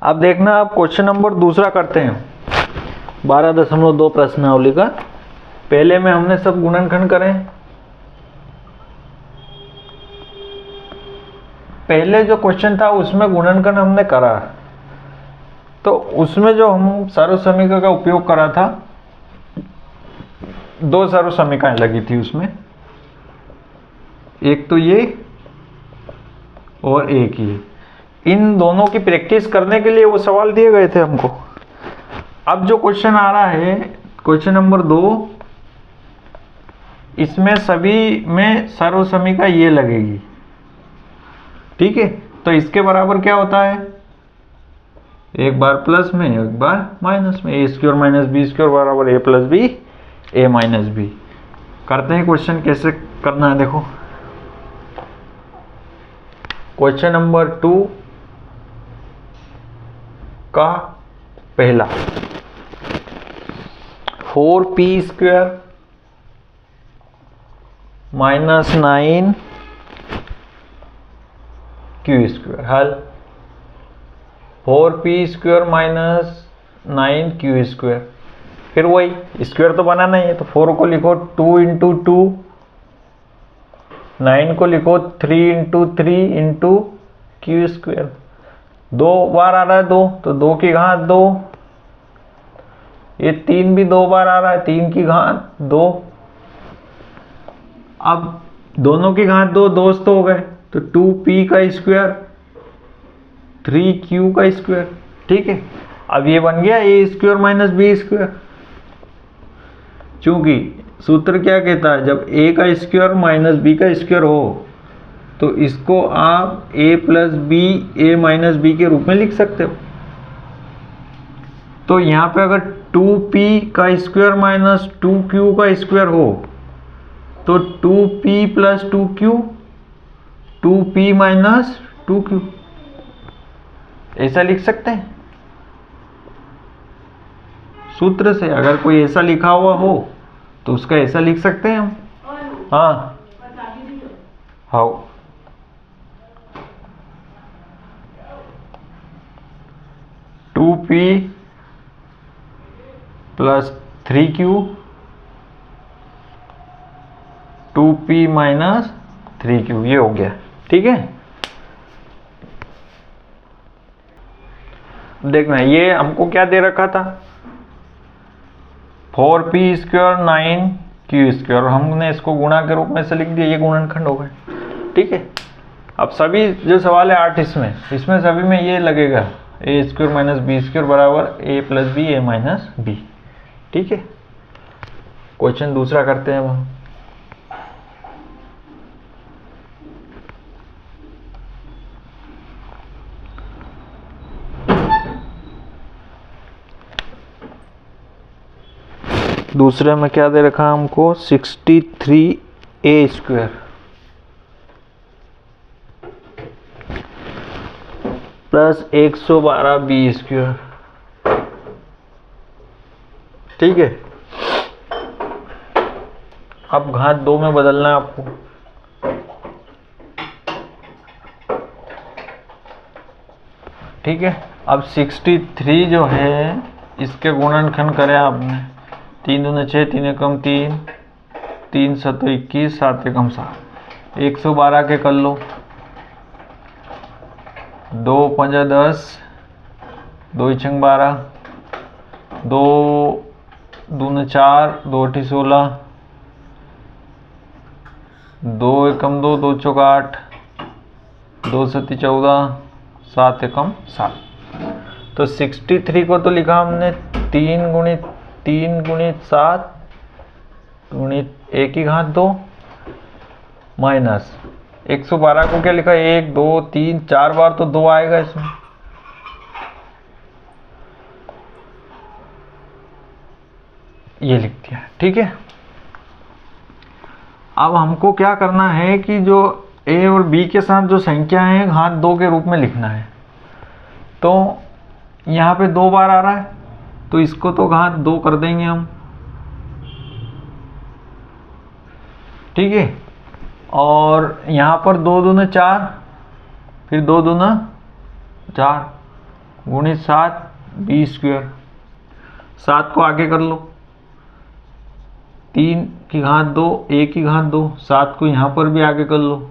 अब देखना, आप क्वेश्चन नंबर दूसरा करते हैं 12.2 प्रश्नावली का। पहले में हमने सब गुणनखंड करें। पहले जो क्वेश्चन था उसमें गुणनखंड हमने करा, तो उसमें जो हम सर्व समीकरण का उपयोग करा था, 2 सर्व समीकरण लगी थी उसमें, एक तो ये और एक ये। इन दोनों की प्रैक्टिस करने के लिए वो सवाल दिए गए थे हमको। अब जो क्वेश्चन आ रहा है क्वेश्चन नंबर 2, इसमें सभी में सर्व समीकरण ये लगेगी, ठीक है। तो इसके बराबर क्या होता है, एक बार प्लस में एक बार माइनस में, ए स्क्वायर माइनस बी स्क्वायर बराबर ए plus b a minus B. करते हैं क्वेश्चन कैसे करना है, देखो क्वेश्चन नंबर 2 का पहला, 4p square minus 9 Q square. हल 4p square minus 9 Q square, फिर वही स्क्वायर तो बनाना ही है, तो 4 को लिखो 2 इंटू 2, 9 को लिखो 3 इंटू 3 इंटू क्यू स्क्वायर। 2 बार आ रहा है 2, तो 2 की घात 2, ये 3 भी 2 बार आ रहा है, 3 की घात 2। अब दोनों की घात 2 दोस्त हो गए, तो 2p का स्क्वायर 3q का स्क्वायर, ठीक है। अब ये बन गया a square minus b square. चूंकि सूत्र क्या कहता है, जब a का स्क्वायर माइनस b का स्क्वायर हो तो इसको आप a plus b a minus b के रूप में लिख सकते हो। तो यहाँ पे अगर 2p का स्क्वायर माइनस 2q का स्क्वायर हो तो 2p plus 2q, 2p minus 2q, ऐसा लिख सकते हैं सूत्र से। अगर कोई ऐसा लिखा हुआ हो तो उसका ऐसा लिख सकते हैं हम। हाँ how 2p plus 3q, 2p minus 3q, ये हो गया, ठीक है। देखना ये हमको क्या दे रखा था, 4p स्क्वायर 9q स्क्वायर, हमने इसको गुणा के रूप में से लिख दिया, ये गुणनखंड हो गए, ठीक है। अब सभी जो सवाल है 8 इसमें सभी में ये लगेगा, ए स्क्वायर माइनस बी स्क्वायर बराबर ए plus b a minus B, ठीक है। क्वेश्चन दूसरा करते हैं हम। दूसरे में क्या दे रखा हमको, 63a square plus 112b square, ठीक है। अब घात 2 में बदलना है आपको, ठीक है। अब 63 जो है इसके गुणनखंड करें आपने, 3 दूने 6, 3 एकम 3, 3 सतो 21, 7 एकम 7, 112 के कर लो, 2 पंजा 10, 2 छंग 12, 2 दूने 4, 2 अठी 16, 2 एकम 2, 2 चौक 8, 2 सती 14, 7 एकम 7। तो 63 को तो लिखा हमने 3 गुणित 7 गुणित 1 की घात 2 माइनस 112 को क्या लिखा, 1 2 3 4 बार तो 2 आएगा इसमें, ये लिख दिया, ठीक है। अब हमको क्या करना है कि जो a और b के साथ जो संख्या है घात 2 के रूप में लिखना है। तो यहाँ पे 2 बार आ रहा है तो इसको तो घात 2 कर देंगे हम, ठीक है। और यहाँ पर 2 दूने 4, फिर 2 दूना 4, गुणित 7 बी स्क्वायर। 7 को आगे कर लो, 3 की घात 2 a की घात 2, 7 को यहाँ पर भी आगे कर लो,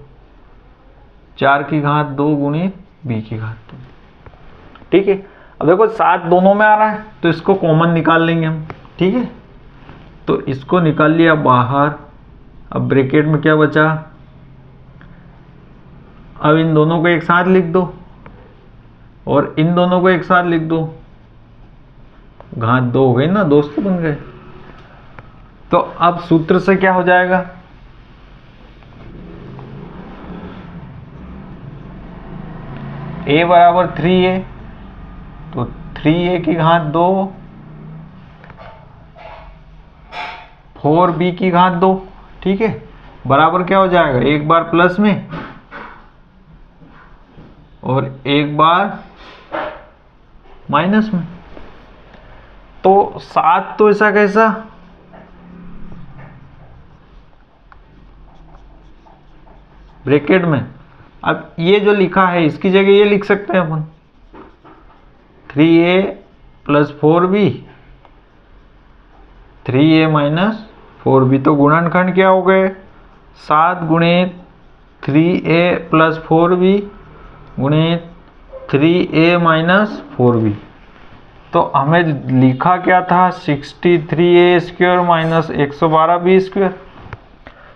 4 की घात 2 गुणित b की घात 2। ठीक है, अब देखो 7 दोनों में आ रहा है तो इसको कॉमन निकाल लेंगे हम। ठीक है, तो इसको निकाल लिया बाहर। अब ब्रैकेट में क्या बचा, अब इन दोनों को एक साथ लिख दो और इन दोनों को एक साथ लिख दो, घात 2 हो गई ना, दोस्त बन गए। तो अब सूत्र से क्या हो जाएगा, a बराबर 3a, तो 3a की घात 2 4b की घात 2। ठीक है, बराबर क्या हो जाएगा, एक बार प्लस में और एक बार माइनस में। तो 7 तो ऐसा कैसा, ब्रैकेट में। अब ये जो लिखा है इसकी जगह ये लिख सकते हैं अपन, 3a plus 4b, 3a minus 4b। तो गुणनखंड क्या हो गए, 7 गुणित 3a प्लस 4b गुणित 3a माइनस 4b। तो हमें लिखा क्या था, 63a square minus 112b square.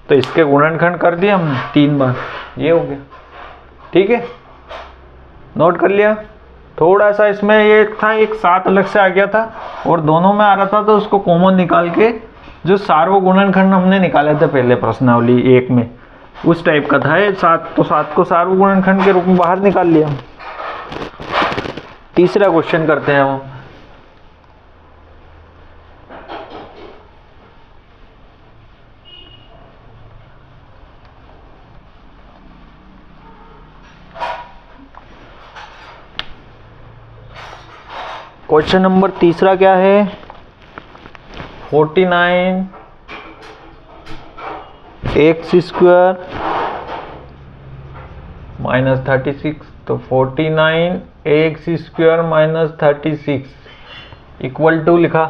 तो इसके गुणनखंड कर दिया हमने 3 बार, ये हो गया। ठीक है, नोट कर लिया। थोड़ा सा इसमें ये था, एक 7 अलग से आ गया था और दोनों में आ रहा था, तो उसको कॉमन निकाल के जो सार्वो गुणनखंड हमने निकाले थे पहले प्रश्नावली 1 में, उस टाइप का था ये 7। तो 7 को सार्वो गुणनखंड के रूप में बाहर निकाल लिया। तीसरा क्वेश्चन करते हैं हम। क्वेश्चन नंबर तीसरा क्या है, 49 एक्स स्क्वायर माइनस 36। तो 49 x square minus 36 equal to लिखा।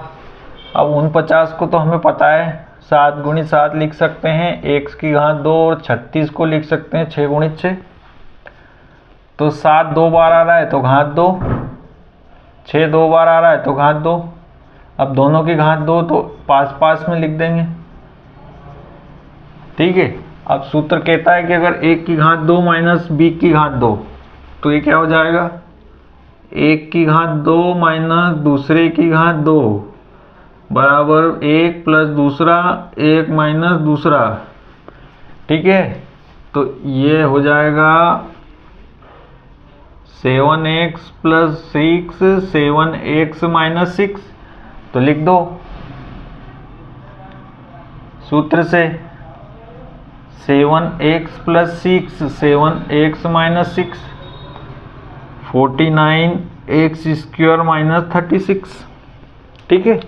अब 49 को तो हमें पता है 7 गुणित 7 लिख सकते हैं, एक्स की घात 2, और 36 को लिख सकते हैं 6 गुणित 6। तो 7 2 बार आ रहा है तो घात 2, 6 2 बार आ रहा है तो घात 2। अब दोनों की घात 2 तो पास पास में लिख देंगे। ठीक है, अब सूत्र कहता है कि अगर एक की घात 2 माइनस बी की घात 2, तो ये क्या हो जाएगा, एक की घात 2 माइनस दूसरे की घात 2 बराबर एक प्लस दूसरा, एक माइनस दूसरा। ठीक है, तो ये हो जाएगा 7x प्लस 6, 7x माइनस 6। तो लिख दो सूत्र से, 7x plus 6, 7x minus 6, 49x square minus 36। ठीक है,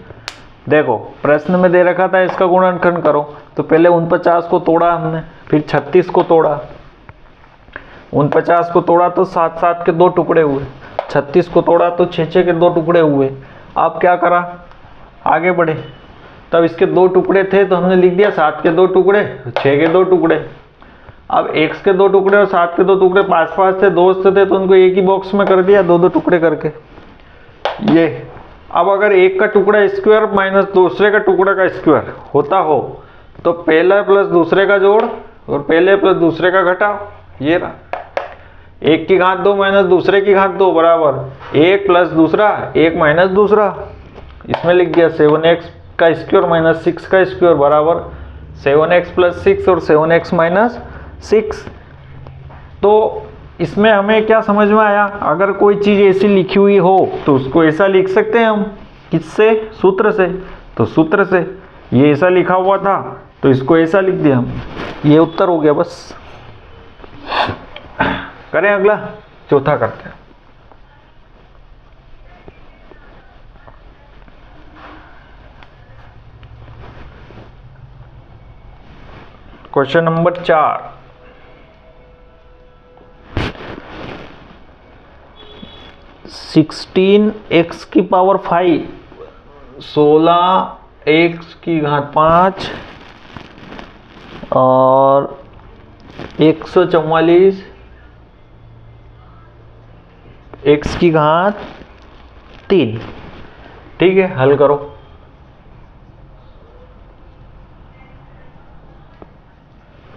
देखो प्रश्न में दे रखा था इसका गुणनखंड करो, तो पहले 49 को तोड़ा हमने, फिर 36 को तोड़ा। 49 को तोड़ा तो 7 7 के 2 टुकड़े हुए, 36 को तोड़ा तो 6 6 के 2 टुकड़े हुए। अब क्या करा, आगे बढ़े, तब इसके 2 टुकड़े थे तो हमने लिख दिया 7 के 2 टुकड़े, 6 के 2 टुकड़े। अब x के 2 टुकड़े और 7 के 2 टुकड़े पास पास थे, दोस्त थे, तो उनको एक ही बॉक्स में कर दिया, 2 2 टुकड़े करके। ये अब अगर एक का टुकड़ा स्क्वायर माइनस दूसरे का टुकड़ा का स्क्वायर होता हो, तो पहला प्लस दूसरे का जोड़ और पहले प्लस दूसरे का घटाओ। ये रहा, एक की घात 2 माइनस दूसरे की घात 2 बराबर एक प्लस दूसरा, एक माइनस दूसरा। इसमें लिख दिया 7x का स्क्वायर माइनस 6 का स्क्वायर बराबर 7x प्लस 6 और 7x माइनस 6। तो इसमें हमें क्या समझ में आया, अगर कोई चीज़ ऐसी लिखी हुई हो तो उसको ऐसा लिख सकते हैं हम, किससे, सूत्र से। तो सूत्र से ये ऐसा लिखा हुआ था तो इसको ऐसा लिख दिया हम। ये उत्तर हो गया। बस करें अगला, चौथा करते हैं। क्वेश्चन नंबर 4, 16 x की पावर 5, 16 x की घात 5 और 144 x की घात 3। ठीक है, हल करो।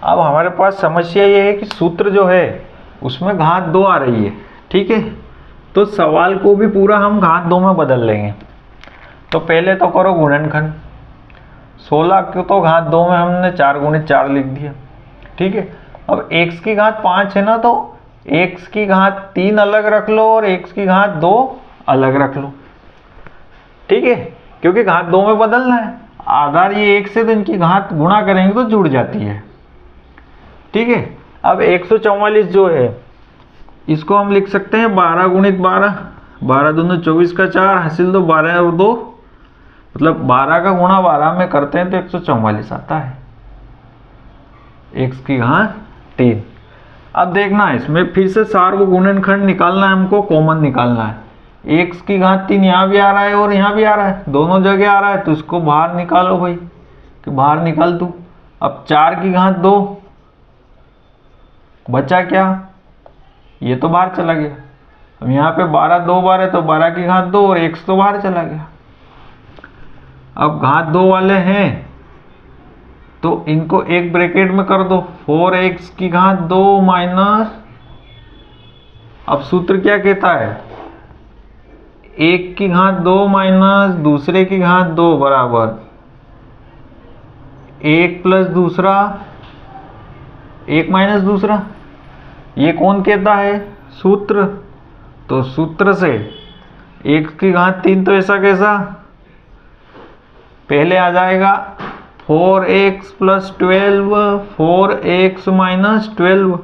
अब हमारे पास समस्या ये है कि सूत्र जो है उसमें घात 2 आ रही है। ठीक है, तो सवाल को भी पूरा हम घात 2 में बदल लेंगे। तो पहले तो करो गुणनखंड। 16 को तो घात 2 में हमने 4 गुणित 4 लिख दिया। ठीक है, अब x की घात 5 है ना, तो x की घात 3 अलग रख लो और x की घात 2 अलग रख लो। ठीक है, क्योंकि घात 2 में बदलना है। आधार ये 1 से, तो इनकी घात गुणा करेंगे तो जुड़ जाती है। ठीक है, अब 144 जो है इसको हम लिख सकते हैं 12 गुणित 12, 12 दूनी 24 का 4, हासिल दो 12 और 2, मतलब 12 का गुणा 12 में करते हैं तो 144 आता है। x की घात 3। अब देखना है इसमें फिर से सार को गुणनखंड निकालना है, हमको कॉमन निकालना है। x की घात 3 यहाँ भी आ रहा है और यहाँ भी आ रहा है, दोनों जगह आ रहा है, तो इसको बाहर निकालो भाई, कि बाहर निकाल दूँ। अब 4 की घात 2 बचा क्या, ये तो बाहर चला गया। अब यहाँ पे 12 2 बार है तो 12 की घात 2 और x तो बाहर चला गया। अब घात 2 वाले हैं तो इनको एक ब्रैकेट में कर दो, 4x की घात 2 माइनस, अब सूत्र क्या कहता है, 1 की घात 2 माइनस दूसरे की घात 2 बराबर 1 प्लस दूसरा 1 माइनस दूसरा। ये कौन कहता है, सूत्र। तो सूत्र से 1 की घात 3 तो ऐसा कैसा, पहले आ जाएगा 4x प्लस 12, 4x माइनस 12।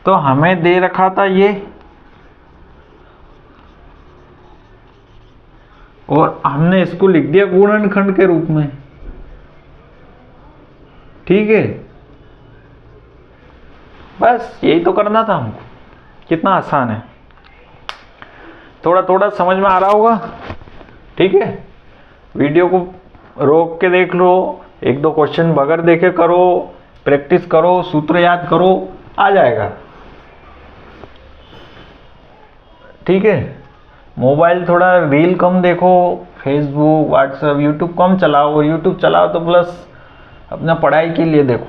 तो हमें दे रखा था ये, और हमने इसको लिख दिया गुणनखंड के रूप में। ठीक है, बस यही तो करना था हमको। कितना आसान है, थोड़ा थोड़ा समझ में आ रहा होगा। ठीक है, वीडियो को रोक के देख लो, एक दो क्वेश्चन बगैर देखे करो, प्रैक्टिस करो, सूत्र याद करो, आ जाएगा। ठीक है, मोबाइल थोड़ा रील कम देखो, फेसबुक व्हाट्सएप यूट्यूब कम चलाओ। यूट्यूब चलाओ तो प्लस अपना पढ़ाई के लिए देखो,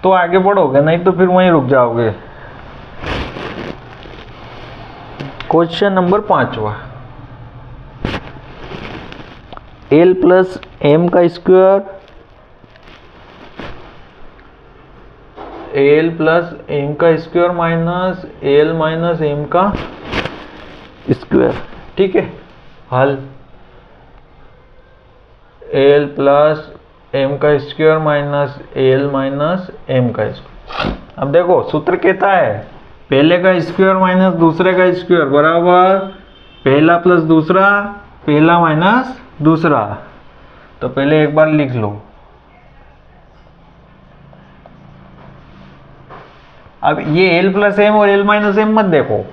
तो आगे बढ़ोगे, नहीं तो फिर वहीं रुक जाओगे। क्वेश्चन नंबर 5वां, l प्लस एम का स्क्वायर, l प्लस एम का square minus l minus M का स्क्वायर। ठीक है, हल l प्लस एम का square minus l minus M का स्क्वायर। अब देखो सूत्र कहता है पहले का स्क्वायर माइनस दूसरे का स्क्वायर बराबर पहला प्लस दूसरा, पहला माइनस दूसरा। तो पहले एक बार लिख लो। अब ये l प्लस एम और l माइनस एम मत देखो,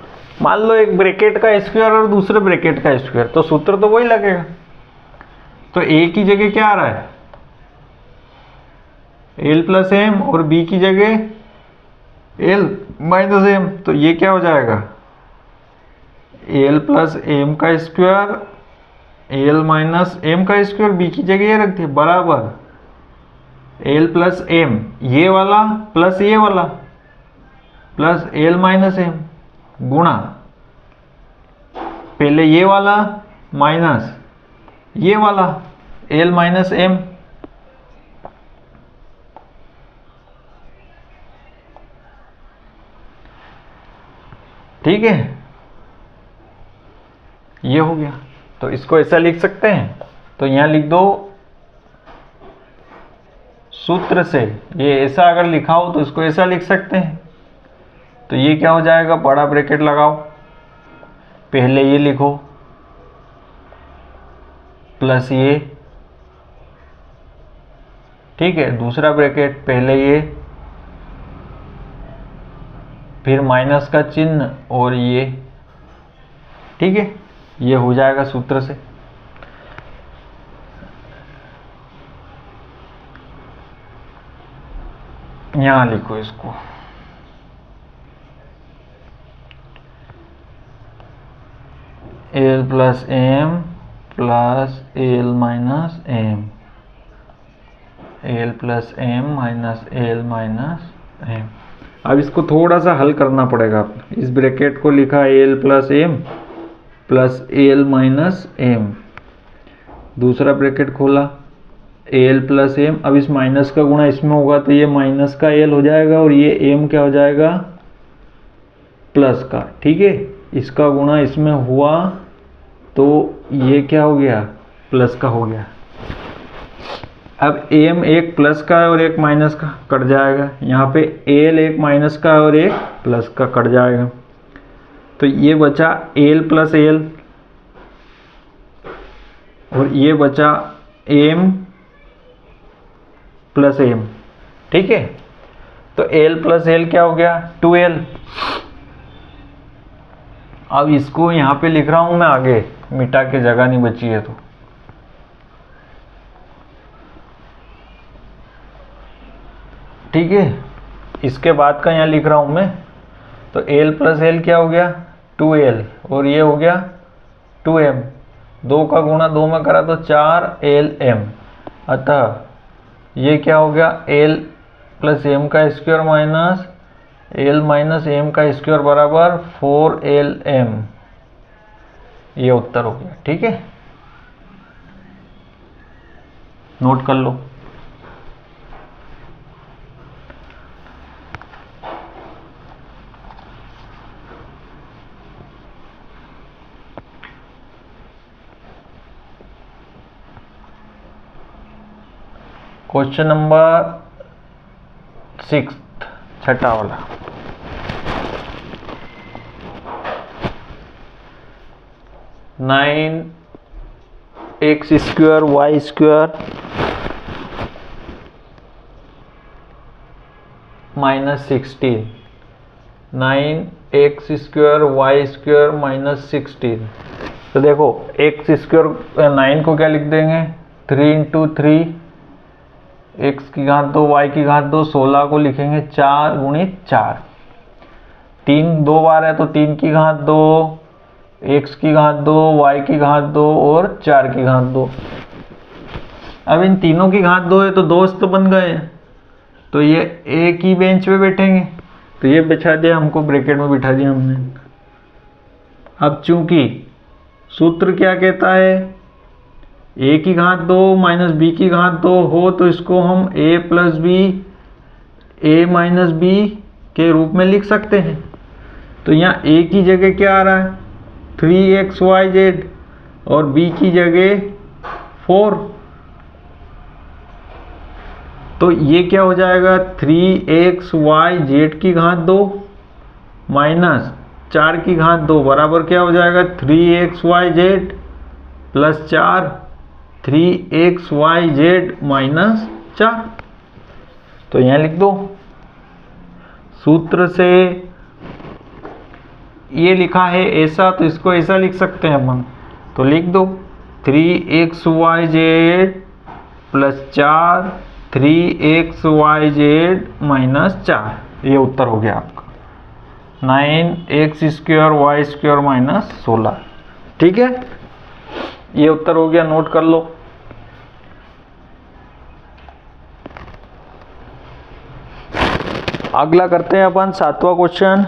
मान लो एक ब्रैकेट का स्क्वायर और दूसरे ब्रैकेट का स्क्वायर, तो सूत्र तो वही लगेगा। तो a की जगह क्या आ रहा है, l प्लस एम, और b की जगह l माइनस एम, तो ये क्या हो जाएगा, l प्लस एम का स्क्वायर, l माइनस एम का स्क्वायर, b की जगह ये रख दिया बराबर l प्लस एम, ये वाला प्लस ये वाला प्लस l माइनस एम गुणा पहले ये वाला माइनस ये वाला l माइनस एम। ठीक है, ये हो गया। तो इसको ऐसा लिख सकते हैं, तो यहां लिख दो सूत्र से, ये ऐसा अगर लिखा हो तो इसको ऐसा लिख सकते हैं। तो ये क्या हो जाएगा, बड़ा ब्रैकेट लगाओ, पहले ये लिखो प्लस ये, ठीक है, दूसरा ब्रैकेट पहले ये, फिर माइनस का चिन्ह और ये, ठीक है, ये हो जाएगा सूत्र से। यहां लिखो इसको, l plus m plus l minus m, l plus m minus l minus m. अब इसको थोड़ा सा हल करना पड़ेगा आपको। इस ब्रैकेट को लिखा l plus m plus l minus m, दूसरा ब्रैकेट खोला एल प्लस एम। अब इस माइनस का गुणा इसमें होगा तो ये माइनस का एल हो जाएगा और ये एम क्या हो जाएगा, प्लस का। ठीक है, इसका गुणा इसमें हुआ तो ये क्या हो गया, प्लस का हो गया। अब एम एक प्लस का है और एक माइनस का, कट जाएगा। यहाँ पे एल एक माइनस का है और एक प्लस का, कट जाएगा। तो ये बचा एल प्लस एल और ये बचा एम प्लस एम। ठीक है, तो एल प्लस एल क्या हो गया, 2l। अब इसको यहाँ पे लिख रहा हूं मैं आगे, मिटा के जगह नहीं बची है तो। ठीक है, इसके बाद का यहाँ लिख रहा हूं मैं, तो l प्लस एल क्या हो गया, 2l और ये हो गया 2m। 2 का गुणा 2 में करा तो 4lm। अतः ये क्या हो गया, l प्लस एम का square minus l minus M का स्क्वायर बराबर 4lm। ये उत्तर हो गया। ठीक है, नोट कर लो। क्वेश्चन नंबर 6, छठा वाला। Nine x square y square minus 16, 9x square y square minus 16। तो देखो एक्स स्क्वायर 9 को क्या लिख देंगे, 3 इंटू 3, एक्स की घात 2 वाई की घात 2, 16 को लिखेंगे 4 गुणित 4। 3 2 बार है तो 3 की घात 2, एक्स की घात 2, वाई की घात 2 और 4 की घात 2। अब इन तीनों की घात 2 है तो दोस्त तो बन गए, तो ये एक ही बेंच पे बैठेंगे, तो ये बिछा दिया हमको, ब्रैकेट में बिठा दिया हमने। अब चूंकि सूत्र क्या कहता है, a की घात 2 माइनस b की घात 2 हो तो इसको हम a plus b a minus b के रूप में लिख सकते हैं। तो यहाँ a की जगह क्या आ रहा है, 3xyz और b की जगह 4। तो ये क्या हो जाएगा, 3xyz की घात 2 माइनस 4 की घात 2 बराबर क्या हो जाएगा, 3xyz प्लस 4, 3xyz माइनस 4। तो यहाँ लिख दो, सूत्र से ये लिखा है ऐसा तो इसको ऐसा लिख सकते हैं अपन, तो लिख दो 3xyz प्लस 4, 3xyz माइनस 4। ये उत्तर हो गया आपका, 9x square y square minus 16। ठीक है, ये उत्तर हो गया, नोट कर लो। अगला करते हैं अपन 7वां क्वेश्चन।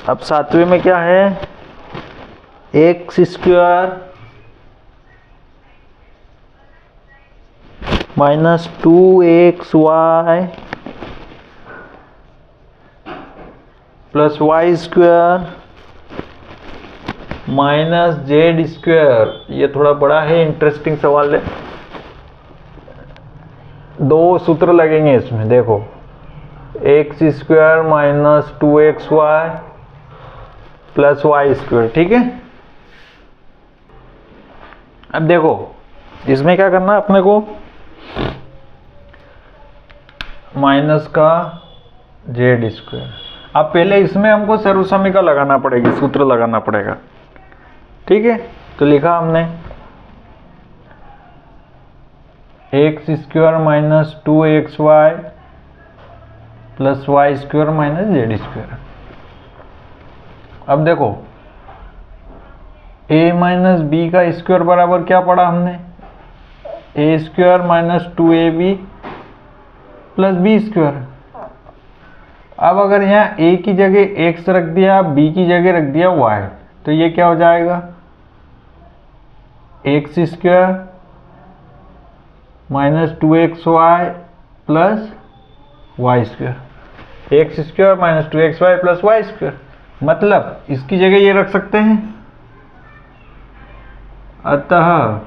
अब 7वें में क्या है, x square minus 2xy plus Y square minus Z square. ये थोड़ा बड़ा है, इंटरेस्टिंग सवाल है। 2 सूत्र लगेंगे इसमें, देखो x square minus 2xy plus Y square. ठीक है, अब देखो इसमें क्या करना है अपने को, माइनस का जेड स्क्वायर। अब पहले इसमें हमको सर्वसमीका लगाना पड़ेगी, सूत्र लगाना पड़ेगा, ठीक है। तो लिखा हमने X square minus 2xy plus Y square minus Z square. अब देखो a माइनस बी का स्क्वायर बराबर क्या पढ़ा हमने, A square minus 2ab plus B square. अब अगर यहाँ a की जगह x रख दिया, b की जगह रख दिया y, तो ये क्या हो जाएगा, x square minus 2xy plus Y square, x square minus 2xy plus Y square. मतलब इसकी जगह ये रख सकते हैं। अतः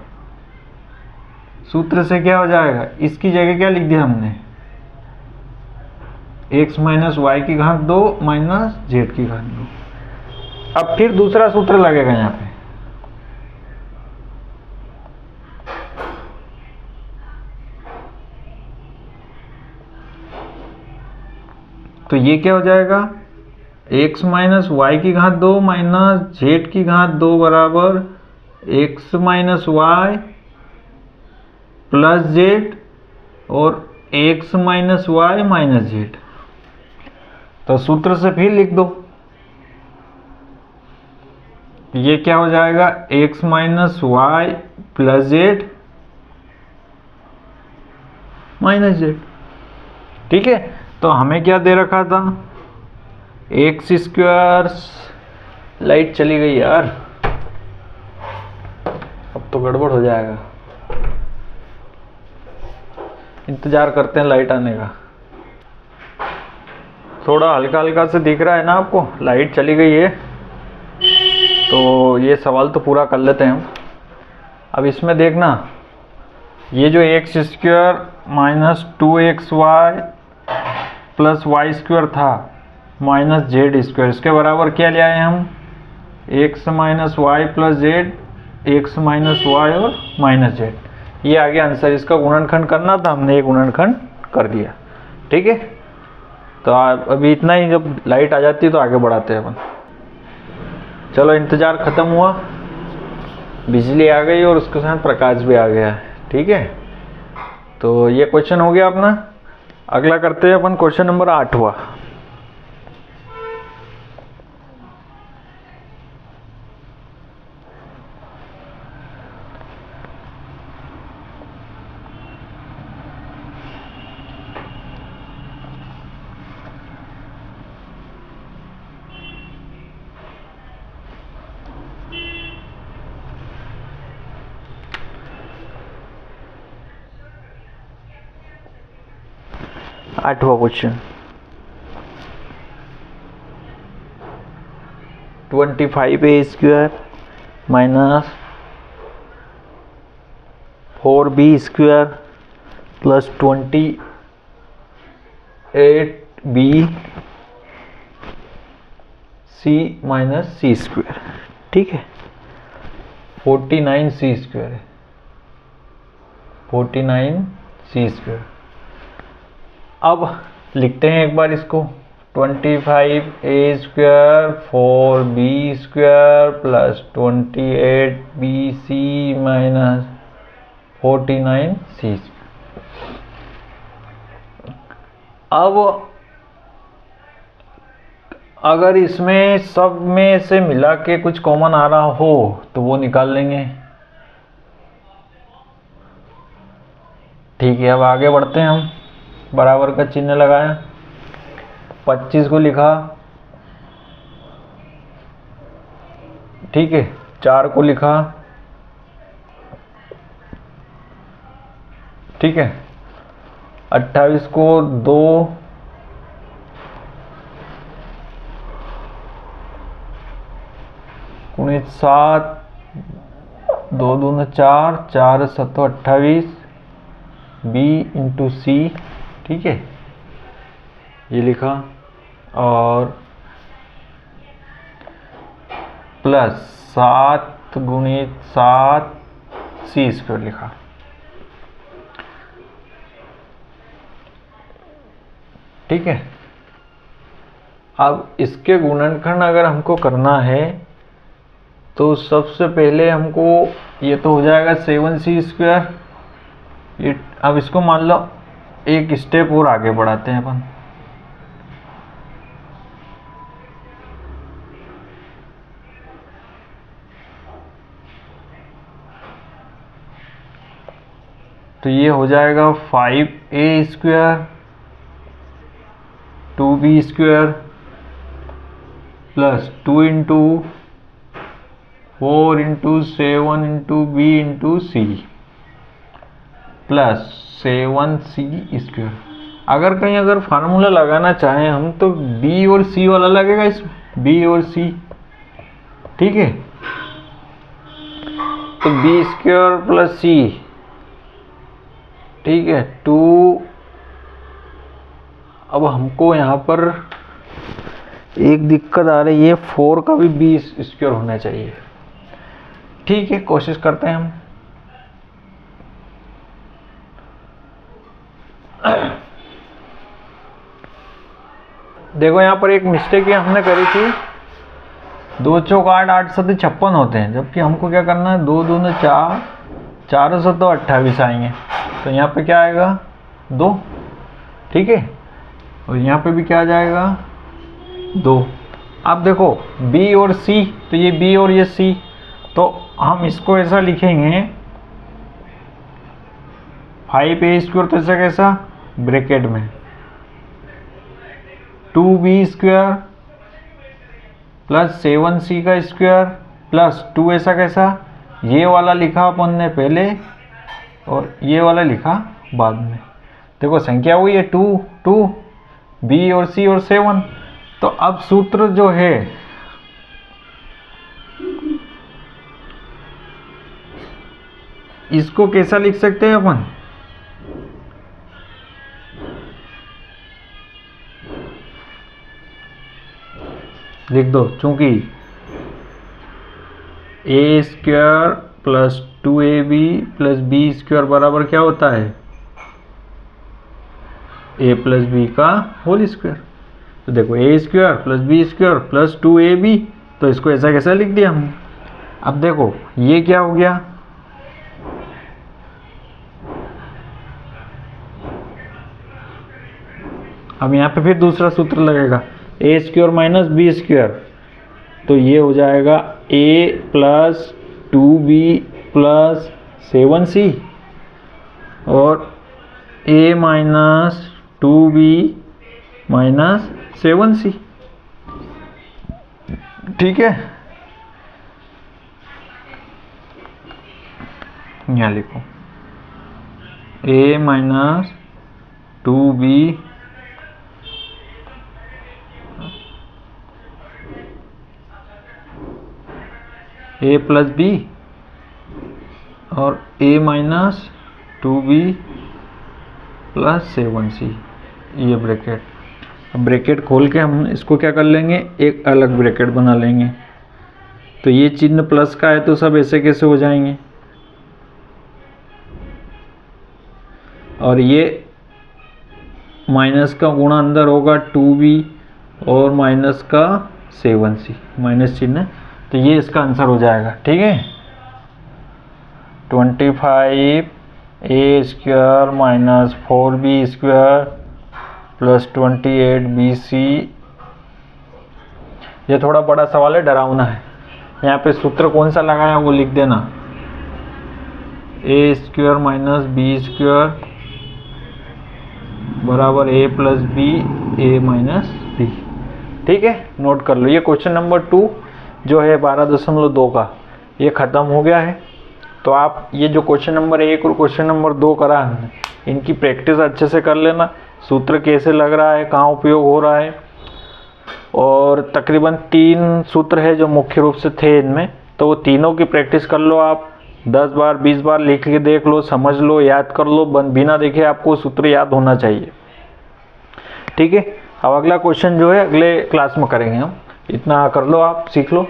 सूत्र से क्या हो जाएगा, इसकी जगह क्या लिख दिया हमने, x माइनस वाई की घात 2 माइनस जेड की घात 2। अब फिर दूसरा सूत्र लगेगा यहाँ पे, तो ये क्या हो जाएगा, x माइनस वाई की घात 2 माइनस जेड की घात 2 बराबर x minus y plus z और x minus y minus z. तो सूत्र से फिर लिख दो, ये क्या हो जाएगा, x minus y plus z minus z, ठीक है। तो हमें क्या दे रखा था, एक्स स्क्वायर, लाइट चली गई यार, अब तो गड़बड़ हो जाएगा, इंतजार करते हैं लाइट आने का। थोड़ा हल्का हल्का से दिख रहा है ना आपको, लाइट चली गई है, तो ये सवाल तो पूरा कर लेते हैं हम। अब इसमें देखना, ये जो x square minus 2xy plus Y square था माइनस जेड स्क्वायर, इसके बराबर क्या ले आए हम, x minus y plus z, x minus y और माइनस जेड। ये आगे आंसर, इसका गुणनखंड करना था, हमने ये गुणनखंड कर दिया, ठीक है। तो अभी इतना ही, जब लाइट आ जाती है तो आगे बढ़ाते हैं अपन। चलो इंतज़ार ख़त्म हुआ, बिजली आ गई और उसके साथ प्रकाश भी आ गया, ठीक है। तो ये क्वेश्चन हो गया अपना। अगला करते हैं अपन क्वेश्चन नंबर 8वां। आठवां question, 25a square minus 4b square plus 28b c minus C square, ठीक है। 49c स्क्वायर है, 49c स्क्वायर। अब लिखते हैं एक बार इसको, 25a square 4b square plus 28bc minus 49c। अब अगर इसमें सब में से मिला के कुछ कॉमन आ रहा हो तो वो निकाल लेंगे, ठीक है। अब आगे बढ़ते हैं हम, बराबर का चिन्ह लगाया, 25 को लिखा, ठीक है, 4 को लिखा, ठीक है, 28 को 2, 7, 2 दूना 4, 4 7 28 b इंटू सी, ठीक है, ये लिखा, और प्लस 7 गुणित 7 सी स्क्वायर लिखा। ठीक है, अब इसके गुणनखंड अगर हमको करना है तो सबसे पहले हमको ये तो हो जाएगा 7c स्क्वायर। ये अब इसको मान लो एक स्टेप और आगे बढ़ाते हैं अपन। तो ये हो जाएगा 5a square 2b square plus 2 into 4 into 7 into b into c plus 7c square. अगर फार्मूला लगाना चाहें हम तो b और c वाला लगेगा इसमें, b और c। ठीक है, तो b स्क्वायर प्लस c, ठीक है 2। अब हमको यहाँ पर एक दिक्कत आ रही है, 4 का भी b स्क्वायर होना चाहिए। ठीक है, कोशिश करते हैं हम। देखो यहाँ पर एक मिस्टेक ये हमने करी थी, 2 चौक 8, 8 सत्ते 56 होते हैं, जबकि हमको क्या करना है 2 दूने 4, 4 सत्ते 28 आएंगे। तो यहाँ पे क्या आएगा 2। ठीक है, और यहाँ पे भी क्या आ जाएगा 2। अब देखो b और c, तो ये b और ये c, तो हम इसको ऐसा लिखेंगे 5a स्क्वायर, तो ऐसा कैसा ब्रैकेट में 2b स्क्वायर प्लस 7c का स्क्वायर प्लस 2 ऐसा कैसा, ये वाला लिखा अपन ने पहले और ये वाला लिखा बाद में। देखो संख्या हुई है 2 2, b और c और 7। तो अब सूत्र जो है इसको कैसा लिख सकते हैं अपन, लिख दो, चूंकि a square plus 2ab plus b square बराबर क्या होता है a प्लस b का होल स्क्वायर। तो देखो a square plus b square plus 2ab, तो इसको ऐसा कैसा लिख दिया हमने। अब देखो ये क्या हो गया, अब यहाँ पे फिर दूसरा सूत्र लगेगा a square minus b square, तो ये हो जाएगा a plus 2b plus 7c और a minus 2b minus 7c। ठीक है, यहाँ लिखो a minus 2b a plus b और a minus 2b plus 7c, ये ब्रैकेट। अब ब्रैकेट खोल के हम इसको क्या कर लेंगे, एक अलग ब्रैकेट बना लेंगे। तो ये चिन्ह प्लस का है तो सब ऐसे कैसे हो जाएंगे, और ये माइनस का गुणा अंदर होगा 2b और माइनस का 7c, माइनस चिन्ह, तो ये इसका आंसर हो जाएगा। ठीक है, 25a square minus 4b square plus 28bc। ये थोड़ा बड़ा सवाल है, डरावना है। यहाँ पे सूत्र कौन सा लगाया वो लिख देना, a square minus b square बराबर a plus b a minus b। ठीक है, नोट कर लो। ये क्वेश्चन नंबर 2 जो है 12.2 का, ये ख़त्म हो गया है। तो आप ये जो क्वेश्चन नंबर 1 और क्वेश्चन नंबर 2 करा है, इनकी प्रैक्टिस अच्छे से कर लेना, सूत्र कैसे लग रहा है, कहाँ उपयोग हो रहा है। और तकरीबन 3 सूत्र है जो मुख्य रूप से थे इनमें, तो वो तीनों की प्रैक्टिस कर लो आप। 10 बार 20 बार लिख के देख लो, समझ लो, याद कर लो। बिना देखे आपको सूत्र याद होना चाहिए। ठीक है, अब अगला क्वेश्चन जो है अगले क्लास में करेंगे हम। इतना कर लो, आप सीख लो।